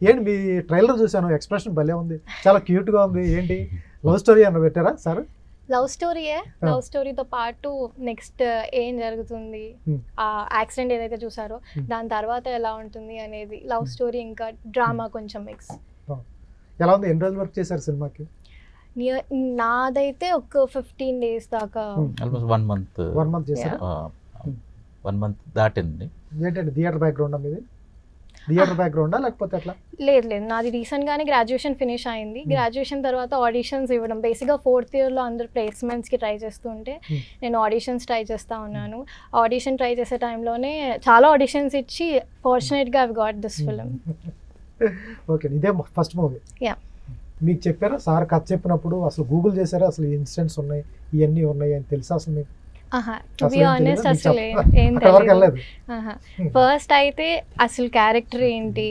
ఏంటి మీ ట్రైలర్ చూసాను, ఎక్స్ప్రెషన్ భలే ఉంది, చాలా క్యూట్గా ఉంది. ఏంటి లవ్ స్టోరీ అన్న పెట్టారా సార్? లవ్ స్టోరీయే. లవ్ స్టోరీతో పాటు నెక్స్ట్ ఏం జరుగుతుంది, ఆ యాక్సిడెంట్ ఏదైతే చూసారో దాని తర్వాత ఎలా ఉంటుంది అనేది లవ్ స్టోరీ, ఇంకా డ్రామా కొంచెం మిక్స్. ఎలా ఉంది? ఎన్ని రోజులు వర్క్ చేశారు సినిమాకి? నాదైతే ఒక 15 days దాకా. ఆల్మోస్ట్ 1 month చేశారు. 1 month దాటింది. ఏంటంటే థియేటర్ బ్యాక్గ్రౌండ్ మీది? థియేటర్ బ్యాక్గ్రౌండా లేకపోతే ఎట్లా? లేదు, నాది రీసెంట్గానే గ్రాడ్యుయేషన్ ఫినిష్ అయింది. గ్రాడ్యుయేషన్ తర్వాత ఆడిషన్స్ ఇవ్వడం, బేసిక్గా 4th yearలో అందరు ప్లేస్మెంట్స్కి ట్రై చేస్తుంటే నేను ఆడిషన్స్ ట్రై చేస్తూ ఉన్నాను. ఆడిషన్ ట్రై చేసే టైంలోనే చాలా ఆడిషన్స్ ఇచ్చి ఫార్చునేట్గా I got this film. Okay, ఇదే ఫస్ట్ మూవీ. యా. మీకు చెప్పారా సార్ కథ చెప్పినప్పుడు? అసలు గూగుల్ చేశారా అసలు ఇన్సిడెంట్స్ ఉన్నాయి, ఇవన్నీ ఉన్నాయి అని తెలుసా అసలు మీకు? టు బి ఆనెస్ట్ అసలు ఏం తెలియదు. ఫస్ట్ అయితే అసలు క్యారెక్టర్ ఏంటి,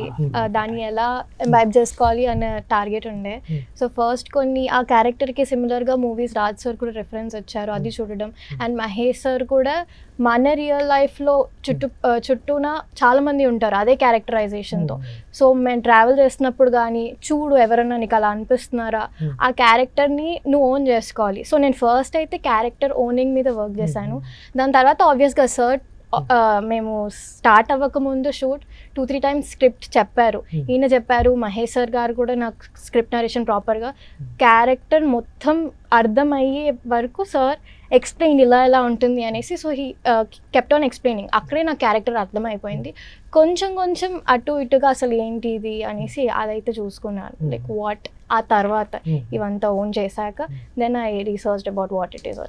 దాన్ని ఎలా వైబ్ చేసుకోవాలి అనే టార్గెట్ ఉండే. సో ఫస్ట్ కొన్ని ఆ క్యారెక్టర్కి సిమిలర్గా మూవీస్ రాజ్ సార్ కూడా రెఫరెన్స్ వచ్చారు, అది చూడడం. అండ్ మహేష్ సార్ కూడా మన రియల్ లైఫ్లో చుట్టూన చాలా మంది ఉంటారు అదే క్యారెక్టరైజేషన్తో. సో మేము ట్రావెల్ చేస్తున్నప్పుడు కానీ చూడు ఎవరన్నా నీకు అలా అనిపిస్తున్నారా, ఆ క్యారెక్టర్ని నువ్వు ఓన్ చేసుకోవాలి. సో నేను ఫస్ట్ అయితే క్యారెక్టర్ ఓనింగ్ మీద వర్క్ చేశాను. దాని తర్వాత ఆబ్వియస్గా సార్ మేము స్టార్ట్ అవ్వకముందు షూట్ 2-3 times స్క్రిప్ట్ చెప్పారు, ఈయన చెప్పారు, మహేష్ సార్ గారు కూడా నాకు స్క్రిప్ట్ నరేషన్ ప్రాపర్గా క్యారెక్టర్ మొత్తం అర్థమయ్యే వరకు సార్ ఎక్స్ప్లెయిన్ ఇలా ఎలా ఉంటుంది అనేసి. So he kept on explaining. అక్కడే నాకు క్యారెక్టర్ అర్థమైపోయింది. కొంచెం కొంచెం అటు ఇటుగా అసలు ఏంటి ఇది అనేసి అదైతే చూసుకున్నాను, లైక్ వాట్. ఆ తర్వాత ఇవంతా ఓన్ చేశాక then I researched about what it is.